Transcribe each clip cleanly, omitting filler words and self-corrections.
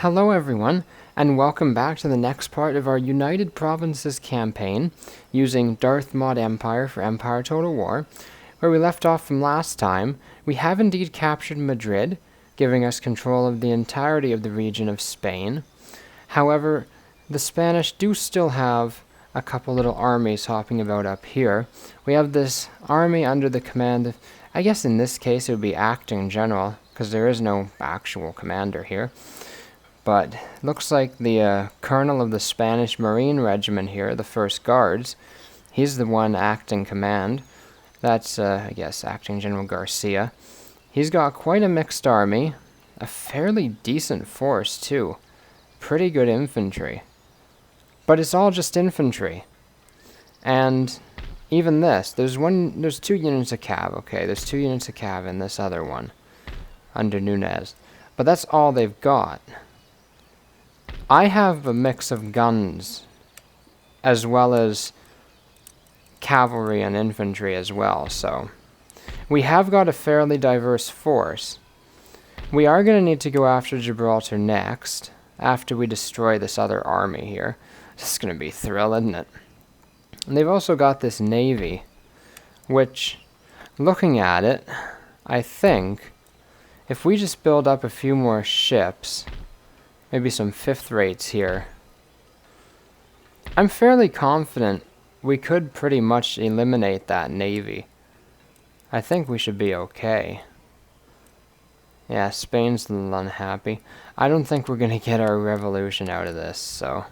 Hello everyone, and welcome back to the next part of our United Provinces campaign, using DarthMod Empire for Empire Total War. Where we left off from last time, we have indeed captured Madrid, giving us control of the entirety of the region of Spain. However, the Spanish do still have a couple little armies hopping about up here. We have this army under the command of, I guess in this case it would be acting general, because there is no actual commander here. But looks like the colonel of the Spanish Marine Regiment here, the 1st Guards, he's the one acting command. That's, I guess, Acting General Garcia. He's got quite a mixed army, a fairly decent force too. Pretty good infantry. But it's all just infantry. And even this, there's 2 units of cav, okay, there's 2 units of cav in this other one, under Nunez. But that's all they've got. I have a mix of guns, as well as cavalry and infantry as well, so we have got a fairly diverse force. We are going to need to go after Gibraltar next, after we destroy this other army here. This is going to be a thrill, isn't it? And they've also got this navy, which, looking at it, I think, if we just build up a few more ships, maybe some 5th rates here, I'm fairly confident we could pretty much eliminate that navy. I think we should be okay. Yeah, Spain's a little unhappy. I don't think we're going to get our revolution out of this, so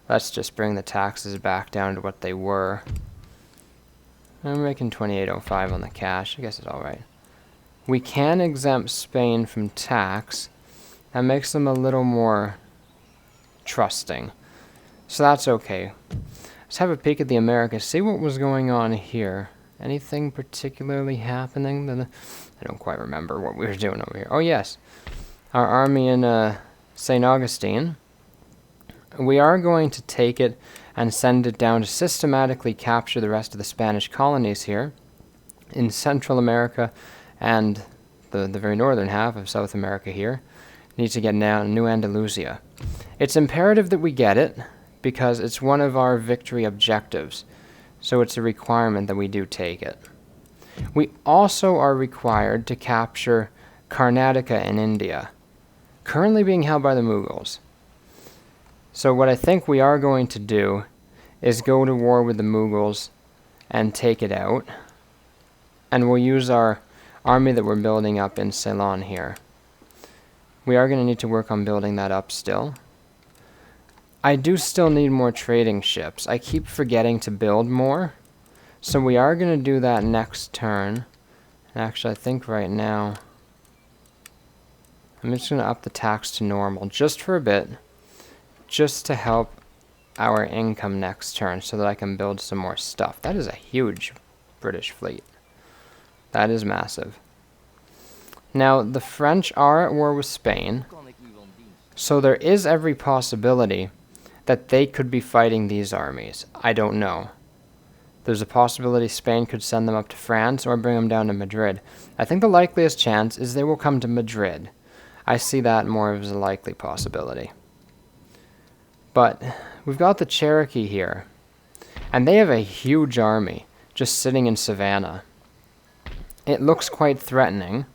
let's just bring the taxes back down to what they were. I'm making 28.05 on the cash. I guess it's alright. We can exempt Spain from tax. That makes them a little more trusting. So that's okay. Let's have a peek at the Americas. See what was going on here. Anything particularly happening? I don't quite remember what we were doing over here. Oh yes. Our army in St. Augustine. We are going to take it and send it down to systematically capture the rest of the Spanish colonies here in Central America and the very northern half of South America here. Need to get now New Andalusia. It's imperative that we get it because it's one of our victory objectives, so it's a requirement that we do take it. We also are required to capture Karnataka in India, currently being held by the Mughals. So what I think we are going to do is go to war with the Mughals and take it out, and we'll use our army that we're building up in Ceylon here. We are going to need to work on building that up still. I do still need more trading ships. I keep forgetting to build more. So we are going to do that next turn. And actually, I think right now, I'm just going to up the tax to normal just for a bit. Just to help our income next turn so that I can build some more stuff. That is a huge British fleet. That is massive. Now, the French are at war with Spain, so there is every possibility that they could be fighting these armies. I don't know. There's a possibility Spain could send them up to France or bring them down to Madrid. I think the likeliest chance is they will come to Madrid. I see that more as a likely possibility. But we've got the Cherokee here, and they have a huge army just sitting in Savannah. It looks quite threatening.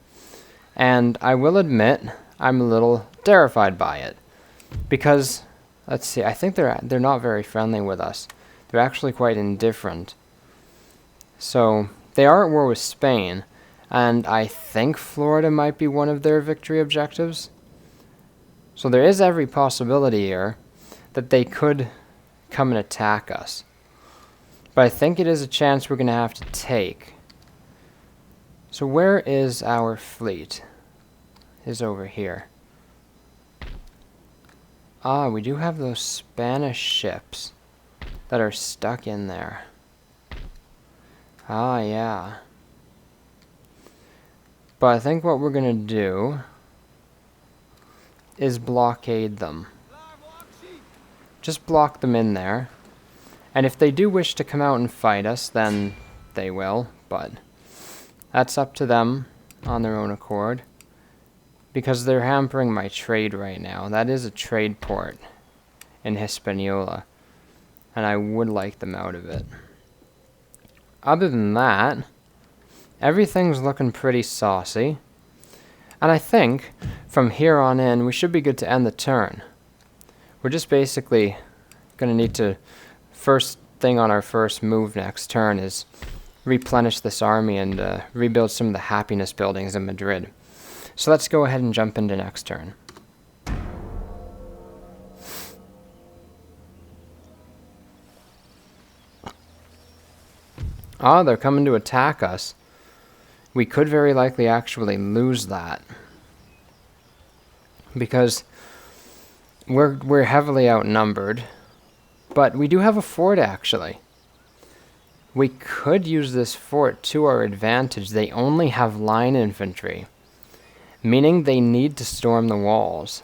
And I will admit, I'm a little terrified by it. Because, let's see, I think they're not very friendly with us. They're actually quite indifferent. So, they are at war with Spain, and I think Florida might be one of their victory objectives. So there is every possibility here that they could come and attack us. But I think it is a chance we're going to have to take. So where is our fleet? Is over here. Ah, we do have those Spanish ships that are stuck in there. Ah, yeah. But I think what we're going to do is blockade them. Just block them in there. And if they do wish to come out and fight us, then they will, but that's up to them on their own accord. because they're hampering my trade right now. That is a trade port in Hispaniola, and I would like them out of it. Other than that, everything's looking pretty saucy, and I think from here on in we should be good to end the turn. We're just basically going to need to, first thing on our first move next turn is replenish this army and rebuild some of the happiness buildings in Madrid. So let's go ahead and jump into next turn. Ah, they're coming to attack us. We could very likely actually lose that, because we're heavily outnumbered, but we do have a fort actually. We could use this fort to our advantage. They only have line infantry, meaning they need to storm the walls,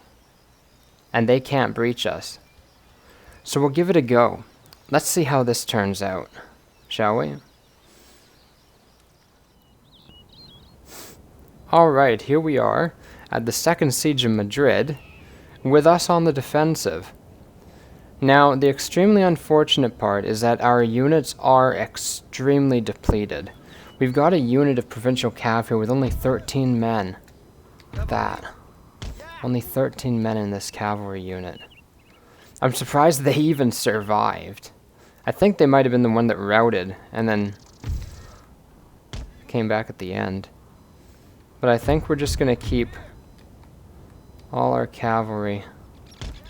and they can't breach us. So we'll give it a go. Let's see how this turns out, shall we? Alright, here we are at the second siege of Madrid, with us on the defensive. Now, the extremely unfortunate part is that our units are extremely depleted. We've got a unit of provincial cav here with only 13 men. That. Only 13 men in this cavalry unit. I'm surprised they even survived. I think they might have been the one that routed and then came back at the end. But I think we're just going to keep all our cavalry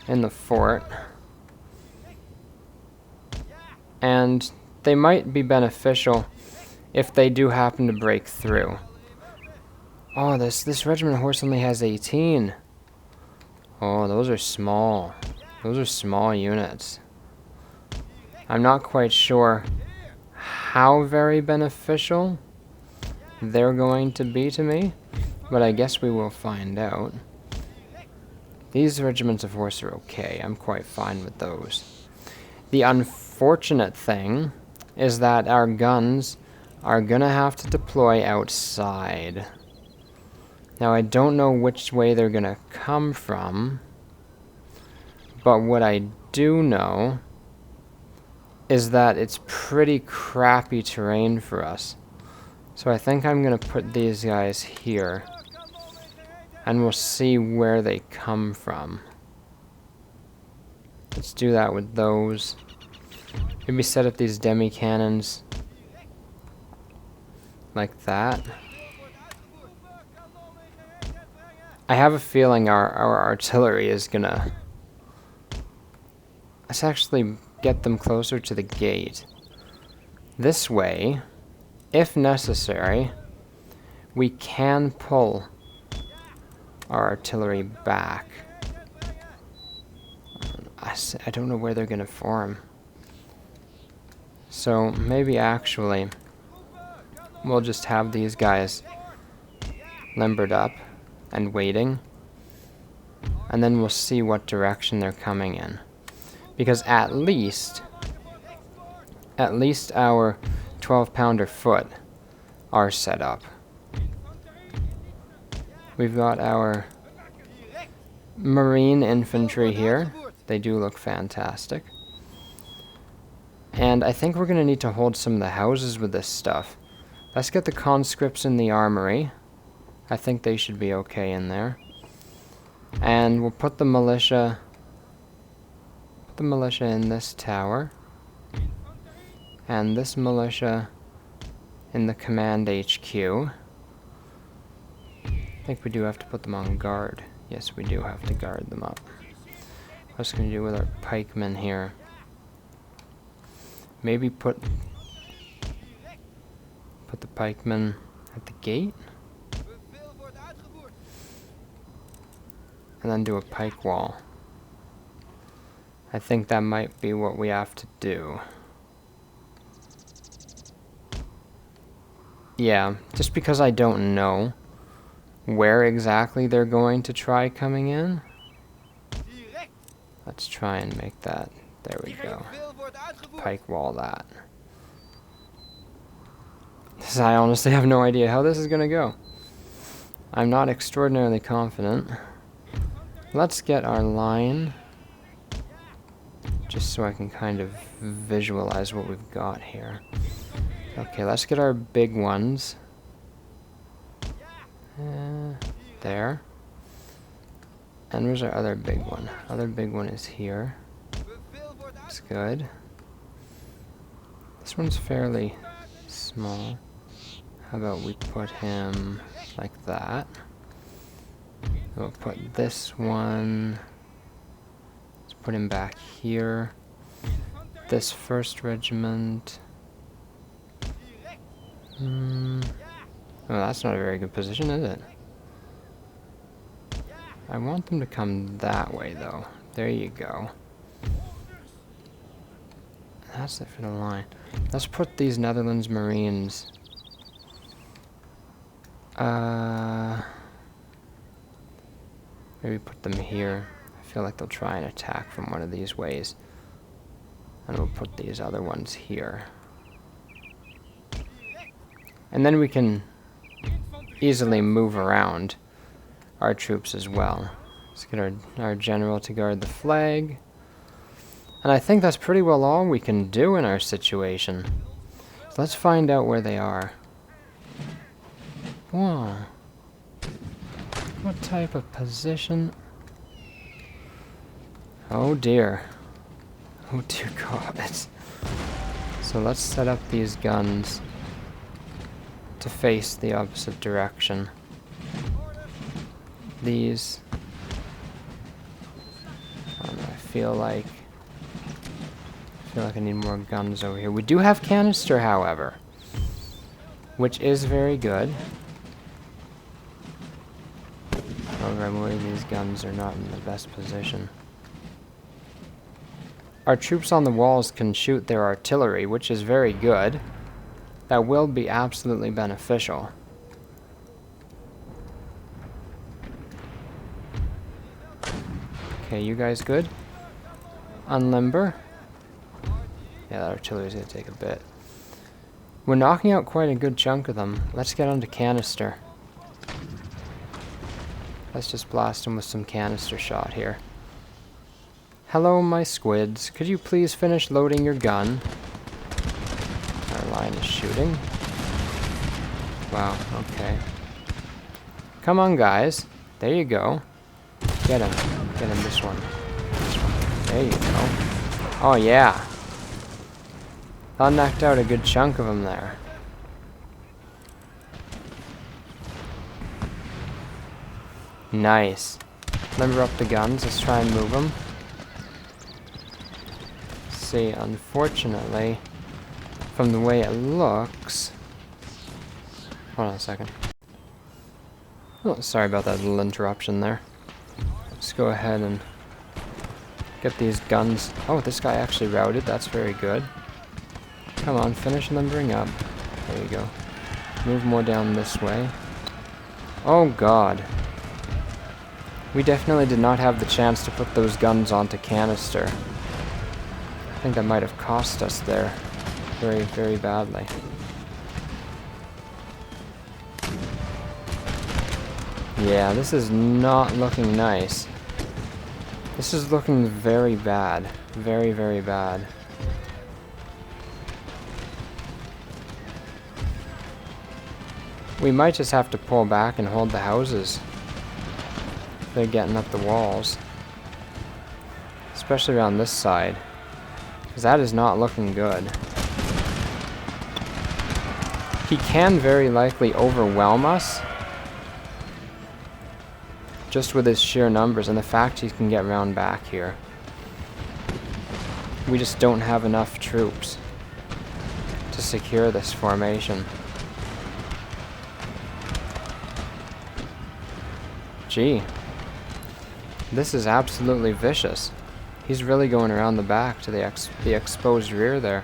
in the fort. And they might be beneficial if they do happen to break through. Oh, this regiment of horse only has 18. Oh, those are small. Those are small units. I'm not quite sure how very beneficial they're going to be to me, but I guess we will find out. These regiments of horse are okay. I'm quite fine with those. The unfortunate thing is that our guns are gonna have to deploy outside. Now, I don't know which way they're gonna come from, but what I do know is that it's pretty crappy terrain for us. So I think I'm gonna put these guys here, and we'll see where they come from. Let's do that with those. Maybe set up these demi cannons like that. I have a feeling our artillery is gonna... Let's actually get them closer to the gate. This way, if necessary, we can pull our artillery back. I don't know where they're going to form. So maybe actually we'll just have these guys limbered up and waiting, and then we'll see what direction they're coming in. Because at least our 12-pounder foot are set up. We've got our marine infantry here. They do look fantastic. And I think we're going to need to hold some of the houses with this stuff. Let's get the conscripts in the armory. I think they should be okay in there. And we'll put the militia in this tower. And this militia in the command HQ. I think we do have to put them on guard. Yes, we do have to guard them up. What's going to do with our pikemen here? Maybe put the pikemen at the gate? And then do a pike wall. I think that might be what we have to do. Yeah, just because I don't know where exactly they're going to try coming in. Let's try and make that. There we go. Pike wall that. I honestly have no idea how this is going to go. I'm not extraordinarily confident. Let's get our line, just so I can kind of visualize what we've got here. Okay, let's get our big ones. There. And where's our other big one? Other big one is here. That's good. This one's fairly small. How about we put him like that? We'll put this one. Let's put him back here. This first regiment. Oh, that's not a very good position, is it? I want them to come that way, though. There you go. That's it for the line. Let's put these Netherlands Marines. Maybe put them here. I feel like they'll try and attack from one of these ways. And we'll put these other ones here. And then we can easily move around our troops as well. Let's get our general to guard the flag. And I think that's pretty well all we can do in our situation. So let's find out where they are. Whoa. What type of position? Oh dear. Oh dear God. So let's set up these guns to face the opposite direction. These. I don't know, I feel like I need more guns over here. We do have canister, however, which is very good. However, I'm worried these guns are not in the best position. Our troops on the walls can shoot their artillery, which is very good. That will be absolutely beneficial. Okay, you guys good? Unlimber. Yeah, that artillery's gonna take a bit. We're knocking out quite a good chunk of them. Let's get onto canister. Let's just blast them with some canister shot here. Hello, my squids. Could you please finish loading your gun? Our line is shooting. Wow, okay. Come on, guys. There you go. Get him. Get him this one. This one. There you go. Oh, yeah. That knocked out a good chunk of them there. Nice. Limber up the guns. Let's try and move them. See, unfortunately, from the way it looks... Hold on a second. Oh, sorry about that little interruption there. Let's go ahead and get these guns. Oh, this guy actually routed. That's very good. Come on, finish limbering up. There you go. Move more down this way. Oh, God. We definitely did not have the chance to put those guns onto canister. I think that might have cost us there very, very badly. Yeah, this is not looking nice. This is looking very bad. Very, very bad. We might just have to pull back and hold the houses. They're getting up the walls. Especially around this side. Because that is not looking good. He can very likely overwhelm us. Just with his sheer numbers and the fact he can get round back here. We just don't have enough troops to secure this formation. Gee. This is absolutely vicious. He's really going around the back to the exposed rear there.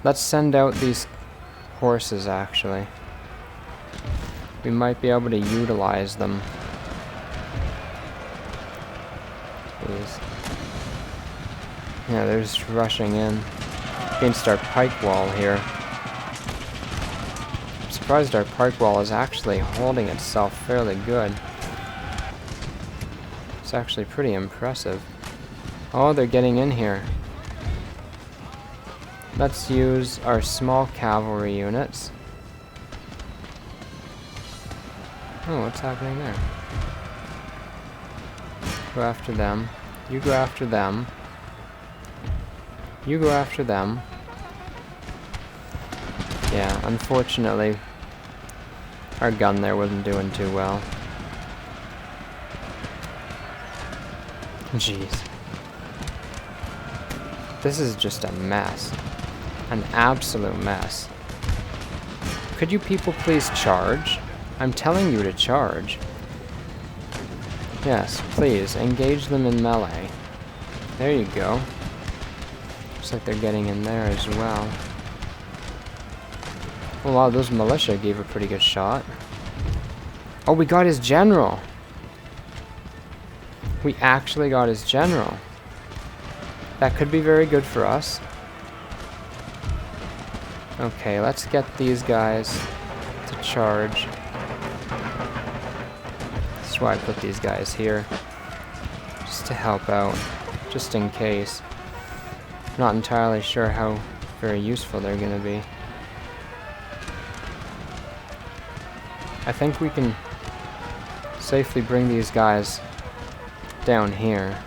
Let's send out these horses, actually. We might be able to utilize them. Please. Yeah, they're just rushing in against our pike wall here. Just surprised our pike wall is actually holding itself fairly good. It's actually pretty impressive. Oh, they're getting in here. Let's use our small cavalry units. Oh, what's happening there? Go after them. You go after them. You go after them. Yeah, unfortunately, our gun there wasn't doing too well. Jeez. This is just a mess. An absolute mess. Could you people please charge? I'm telling you to charge. Yes, please, engage them in melee. There you go. Looks like they're getting in there as well. Oh wow, those militia gave a pretty good shot. Oh, we got his general! We actually got his general. That could be very good for us. Okay, let's get these guys to charge. That's why I put these guys here. Just to help out. Just in case. Not entirely sure how very useful they're gonna be. I think we can safely bring these guys down here.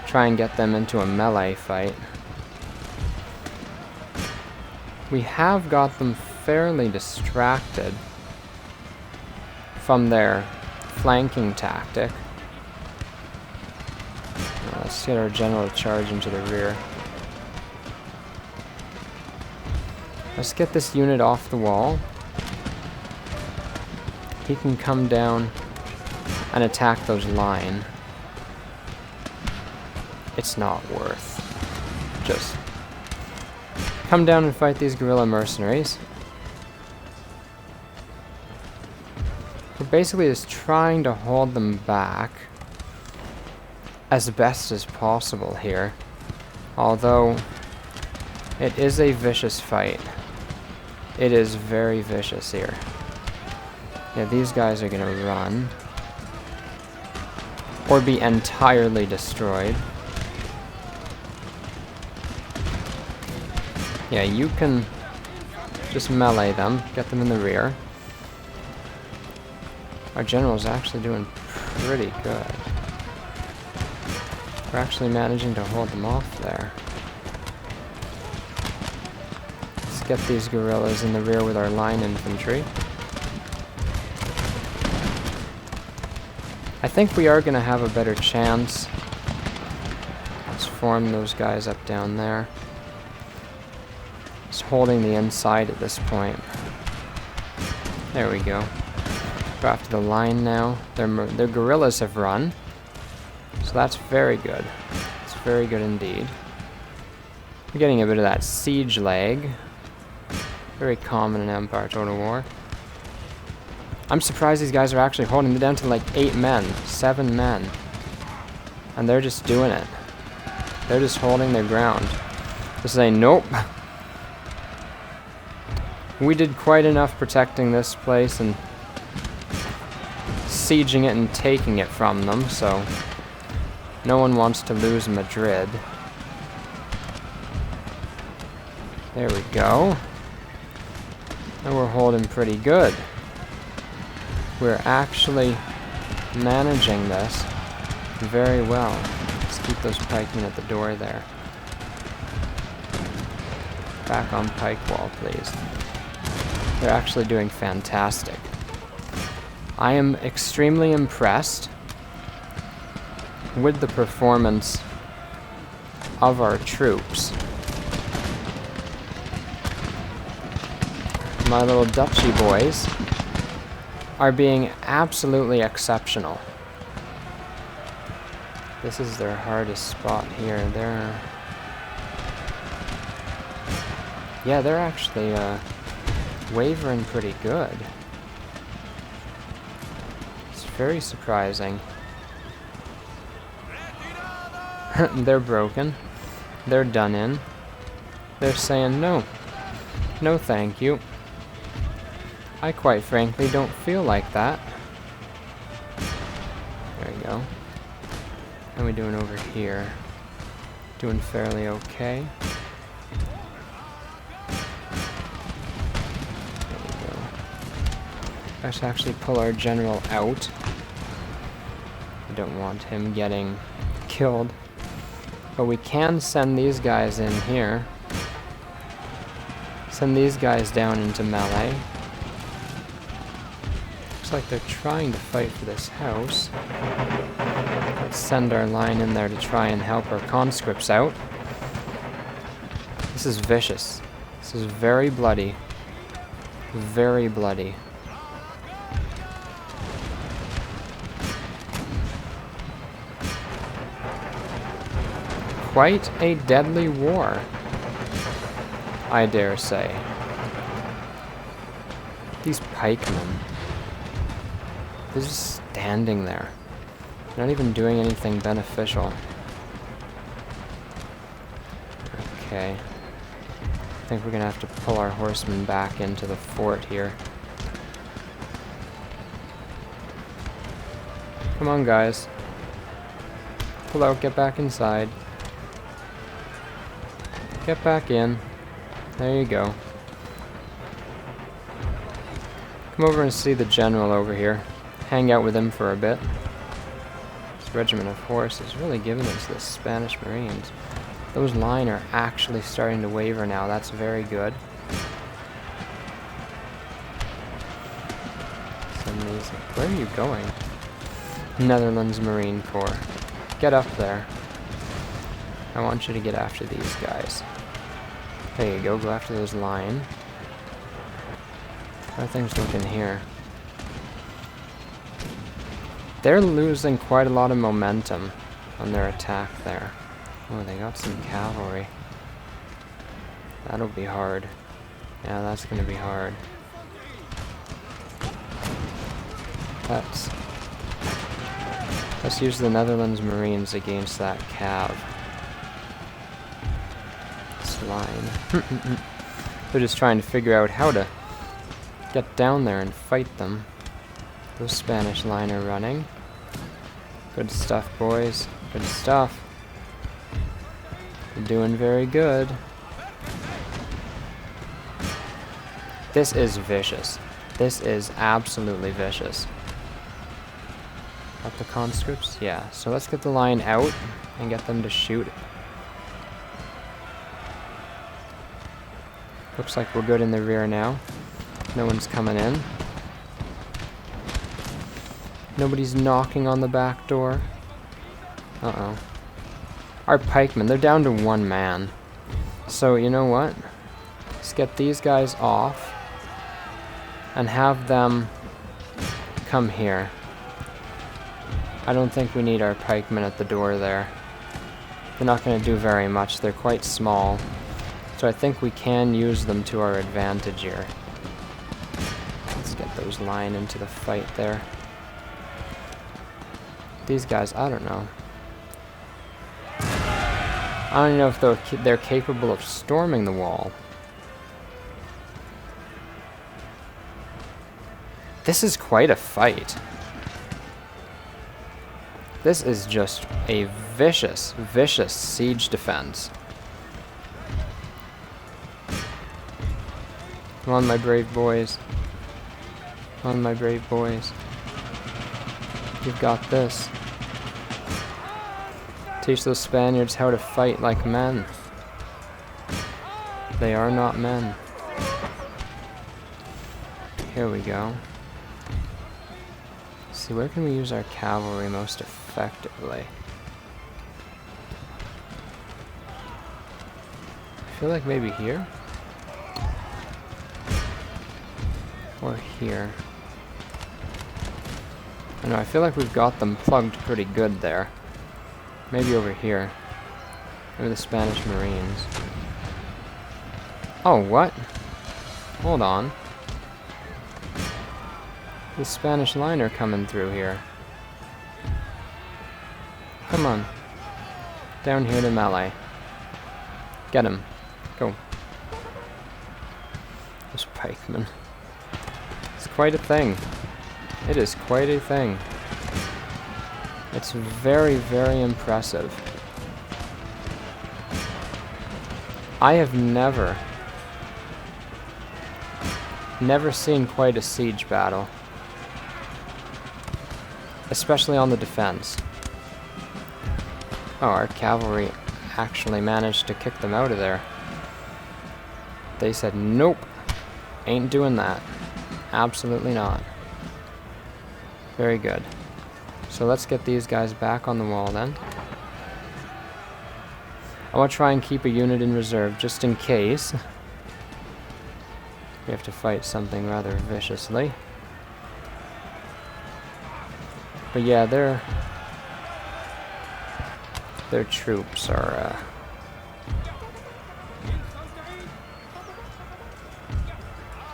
Try and get them into a melee fight. We have got them fairly distracted from their flanking tactic. Let's get our general to charge into the rear. Let's get this unit off the wall. He can come down and attack those line. It's not worth. Just come down and fight these guerrilla mercenaries. We're basically just trying to hold them back as best as possible here. Although it is a vicious fight. It is very vicious here. Yeah, these guys are gonna run. Or be entirely destroyed. Yeah, you can just melee them, get them in the rear. Our general's actually doing pretty good. We're actually managing to hold them off there. Let's get these guerrillas in the rear with our line infantry. I think we are going to have a better chance. Let's form those guys up down there. Just holding the inside at this point. There we go. Go after the line now. Their guerrillas have run. So that's very good. It's very good indeed. We're getting a bit of that siege lag. Very common in Empire Total War. I'm surprised these guys are actually holding it down to like 8 men, 7 men. And they're just doing it. They're just holding their ground. Just saying, nope. We did quite enough protecting this place and sieging it and taking it from them, so no one wants to lose Madrid. There we go. And we're holding pretty good. We're actually managing this very well. Let's keep those pikemen at the door there. Back on pike wall, please. They're actually doing fantastic. I am extremely impressed with the performance of our troops. My little Dutchy boys are being absolutely exceptional. This is their hardest spot here. They're actually wavering pretty good. It's very surprising. They're broken. They're done in. They're saying no. No thank you. I quite frankly don't feel like that. There you go. How are we doing over here? Doing fairly okay. There we go. Let's actually pull our general out. I don't want him getting killed. But we can send these guys in here. Send these guys down into melee. Looks like they're trying to fight for this house. Let's send our line in there to try and help our conscripts out. This is vicious. This is very bloody. Very bloody. Quite a deadly war, I dare say. These pikemen. They're just standing there. Not even doing anything beneficial. Okay. I think we're gonna have to pull our horsemen back into the fort here. Come on, guys. Pull out, get back inside. Get back in. There you go. Come over and see the general over here. Hang out with him for a bit. This regiment of horse is really giving us the Spanish Marines. Those line are actually starting to waver now. That's very good. Send these. Where are you going? Netherlands Marine Corps. Get up there. I want you to get after these guys. There you go. Go after those line. How are things looking here? They're losing quite a lot of momentum on their attack there. Oh, they got some cavalry. That'll be hard. Yeah, that's gonna be hard. Let's use the Netherlands Marines against that cav. This line. They're just trying to figure out how to get down there and fight them. Those Spanish line are running. Good stuff, boys. Good stuff. You're doing very good. This is vicious. This is absolutely vicious. Got the conscripts? Yeah. So let's get the line out and get them to shoot. Looks like we're good in the rear now. No one's coming in. Nobody's knocking on the back door. Uh-oh. Our pikemen, they're down to one man. So, you know what? Let's get these guys off and have them come here. I don't think we need our pikemen at the door there. They're not going to do very much. They're quite small. So I think we can use them to our advantage here. Let's get those line into the fight there. These guys, I don't know. I don't know if they're capable of storming the wall. This is quite a fight. This is just a vicious, vicious siege defense. Come on, my brave boys. Come on, my brave boys. You've got this. Teach those Spaniards how to fight like men. They are not men. Here we go. Let's see, where can we use our cavalry most effectively? I feel like maybe here? Or here. I know, I feel like we've got them plugged pretty good there. Maybe over here. Maybe the Spanish Marines. Oh, what? Hold on. The Spanish line are coming through here. Come on. Down here to melee. Get him. Go. Those pikemen. quite a thing. It is quite a thing. It's very, very impressive. I have never seen quite a siege battle. Especially on the defense. Oh, our cavalry actually managed to kick them out of there. They said, nope, ain't doing that. Absolutely not. Very good. So let's get these guys back on the wall then. I want to try and keep a unit in reserve just in case we have to fight something rather viciously. But yeah, their troops are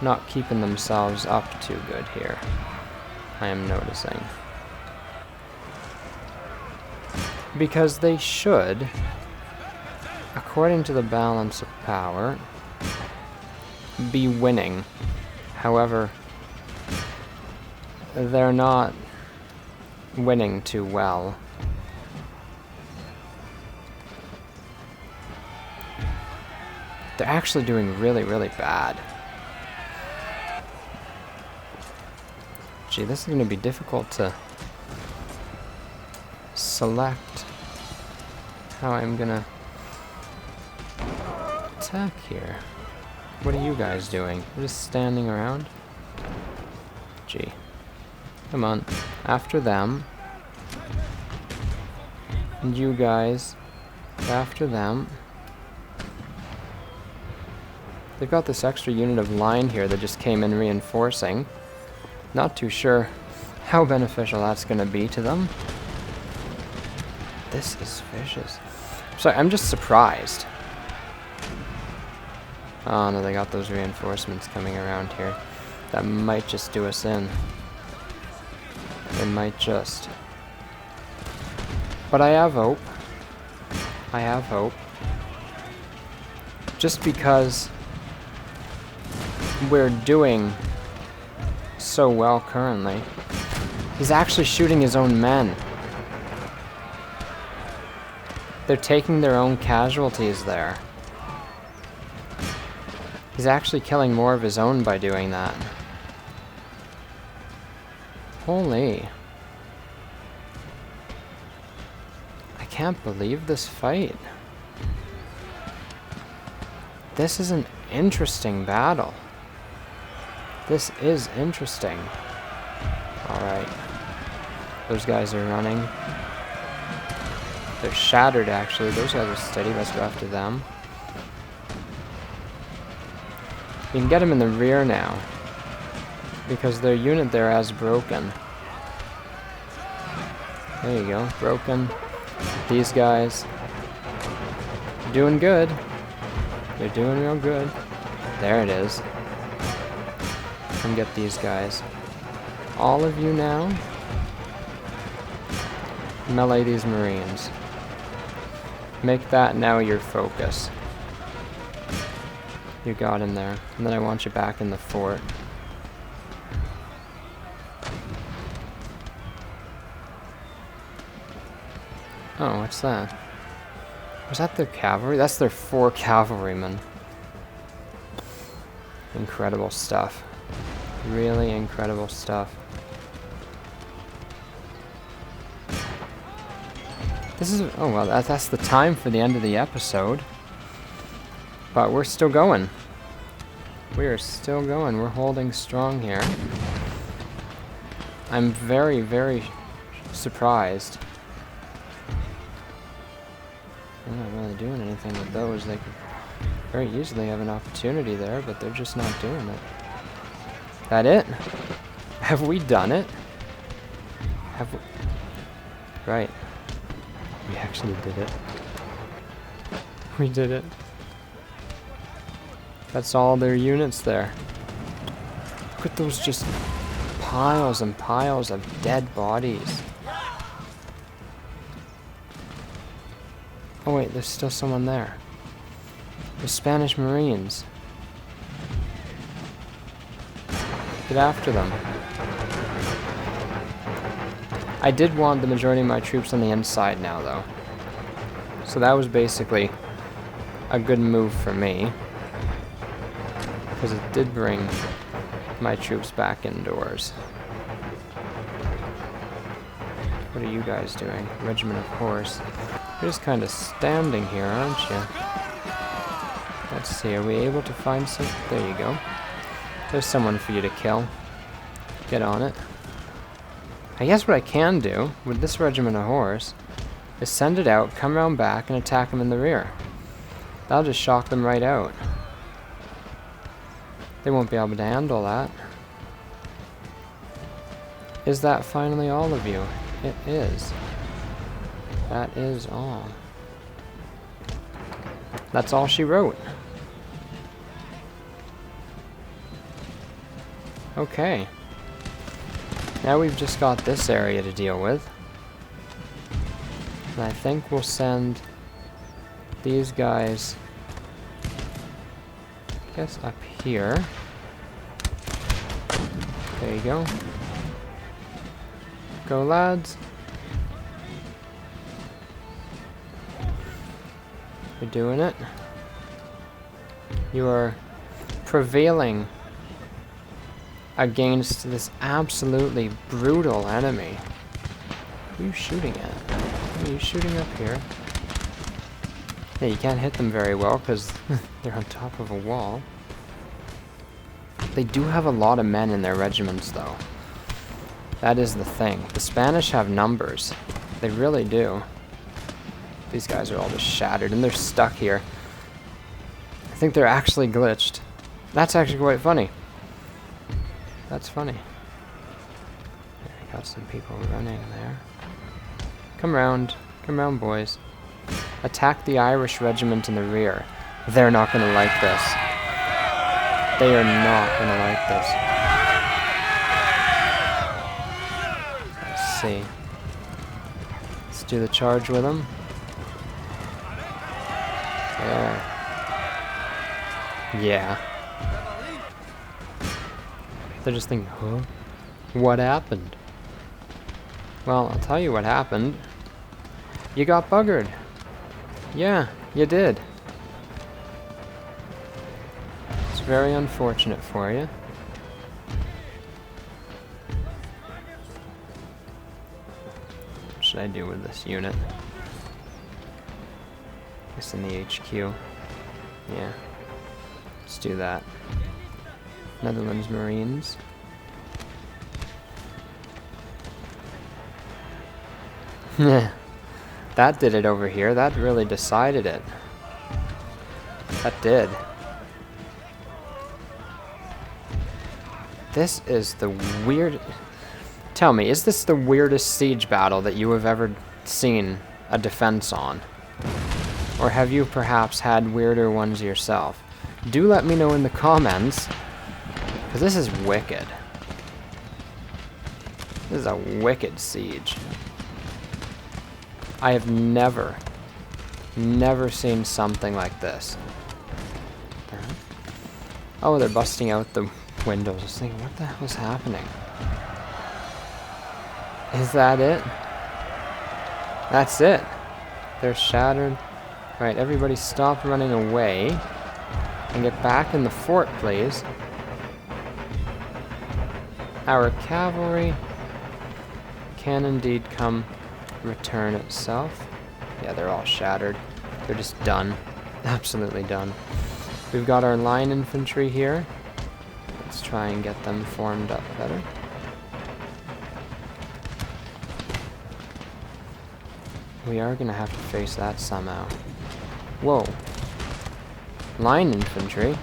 not keeping themselves up too good here, I am noticing. Because they should, according to the balance of power, be winning. However, they're not winning too well. They're actually doing really, really bad. Gee, this is going to be difficult to select how I'm going to attack here. What are you guys doing? You're just standing around? Gee. Come on. After them. And you guys. After them. They've got this extra unit of line here that just came in reinforcing. Not too sure how beneficial that's going to be to them. This is vicious. Sorry, I'm just surprised. Oh no, they got those reinforcements coming around here. That might just do us in. They might just. But I have hope. I have hope. Just because we're doing so well currently. He's actually shooting his own men. They're taking their own casualties there. He's actually killing more of his own by doing that. Holy. I can't believe this fight. This is an interesting battle. This is interesting. Alright. Those guys are running. They're shattered, actually. Those guys are steady. Let's go after them. You can get them in the rear now. Because their unit there has broken. There you go. Broken. These guys. Doing good. They're doing real good. There it is. Come get these guys. All of you now. Melee these Marines. Make that now your focus. You got him there. And then I want you back in the fort. Oh, what's that? Was that their cavalry? That's their 4 cavalrymen. Incredible stuff. Really incredible stuff. This is... oh, well, that's the time for the end of the episode. But we're still going. We are still going. We're holding strong here. I'm very, very surprised. They're not really doing anything with those. They could very easily have an opportunity there, but they're just not doing it. That it? Have we done it? Have we? Right. We actually did it. We did it. That's all their units there. Look at those just piles and piles of dead bodies. Oh wait, there's still someone there. The Spanish Marines. Get after them. I did want the majority of my troops on the inside now, though. So that was basically a good move for me. Because it did bring my troops back indoors. What are you guys doing? Regiment of Horse. You're just kind of standing here, aren't you? Let's see, are we able to find some? There you go. There's someone for you to kill. Get on it. I guess what I can do with this Regiment of Horse is send it out, come around back, and attack them in the rear. That'll just shock them right out. They won't be able to handle that. Is that finally all of you? It is. That is all. That's all she wrote. Okay. Now we've just got this area to deal with. And I think we'll send these guys, I guess, up here. There you go. Go, lads. You're doing it. You are prevailing against this absolutely brutal enemy. Who are you shooting at? Are you shooting up here? Yeah, you can't hit them very well because they're on top of a wall. They do have a lot of men in their regiments, though. That is the thing. The Spanish have numbers. They really do. These guys are all just shattered, and they're stuck here. I think they're actually glitched. That's actually quite funny. That's funny. There, we got some people running there. Come round, boys. Attack the Irish regiment in the rear. They're not going to like this. They are not going to like this. Let's see. Let's do the charge with them. There. Yeah. They're just thinking, huh? What happened? Well, I'll tell you what happened. You got buggered. Yeah, you did. It's very unfortunate for you. What should I do with this unit? I guess in the HQ. Yeah. Let's do that. Netherlands Marines. That did it over here. That really decided it. That did. This is the weird... Tell me, is this the weirdest siege battle that you have ever seen a defense on? Or have you perhaps had weirder ones yourself? Do let me know in the comments, because this is wicked. This is a wicked siege. I have never seen something like this. Oh, they're busting out the windows. I was thinking, what the hell is happening? Is that it? That's it. They're shattered. Right, everybody stop running away. And get back in the fort, please. Our cavalry can indeed come return itself. Yeah, they're all shattered. They're just done. Absolutely done. We've got our line infantry here. Let's try and get them formed up better. We are going to have to face that somehow. Whoa. Line infantry?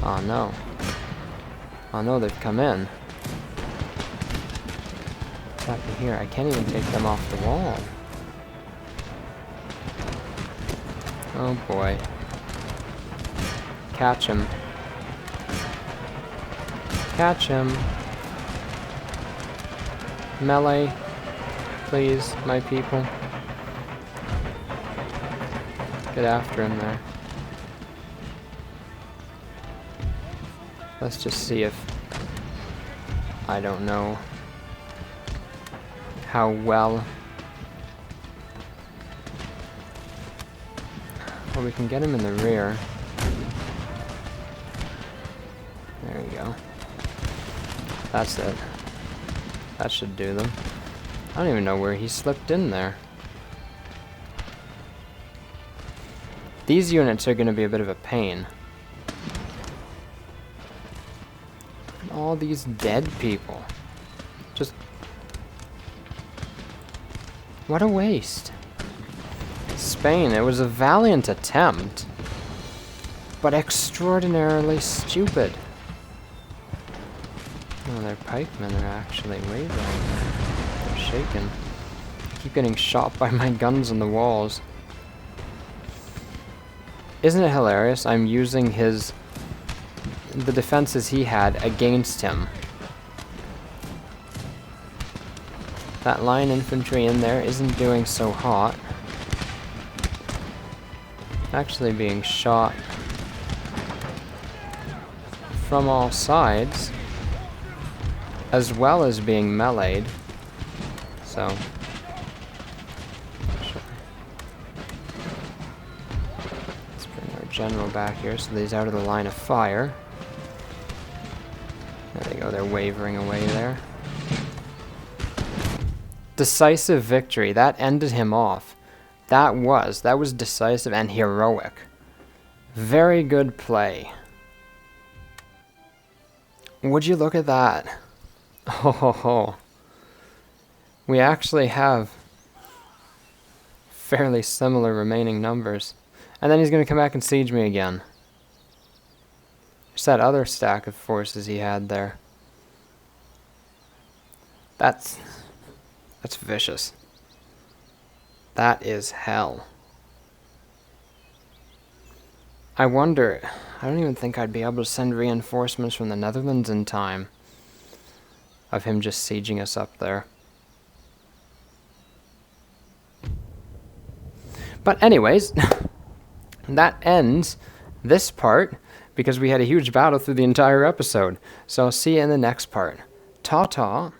Oh no. Oh no, they've come in. What's happening here? I can't even take them off the wall. Oh boy. Catch him. Catch him. Melee. Please, my people. Get after him there. Let's just see if I don't know how well. Well, we can get him in the rear. There you go. That's it. That should do them. I don't even know where he slipped in there. These units are going to be a bit of a pain. And all these dead people. Just... what a waste. Spain, it was a valiant attempt, but extraordinarily stupid. Oh, their pikemen are actually wavering. They're shaking. I keep getting shot by my guns on the walls. Isn't it hilarious? I'm using the defenses he had against him. That line infantry in there isn't doing so hot. Actually being shot from all sides, as well as being meleeed. So, sure. Let's bring our general back here so that he's out of the line of fire. There they go, they're wavering away there. Decisive victory, that ended him off. That was decisive and heroic. Very good play. Would you look at that? Oh, ho, ho. We actually have fairly similar remaining numbers. And then he's going to come back and siege me again. There's that other stack of forces he had there. That's vicious. That is hell. I wonder, I don't even think I'd be able to send reinforcements from the Netherlands in time of him just sieging us up there. But anyways, that ends this part because we had a huge battle through the entire episode. So I'll see you in the next part. Ta-ta.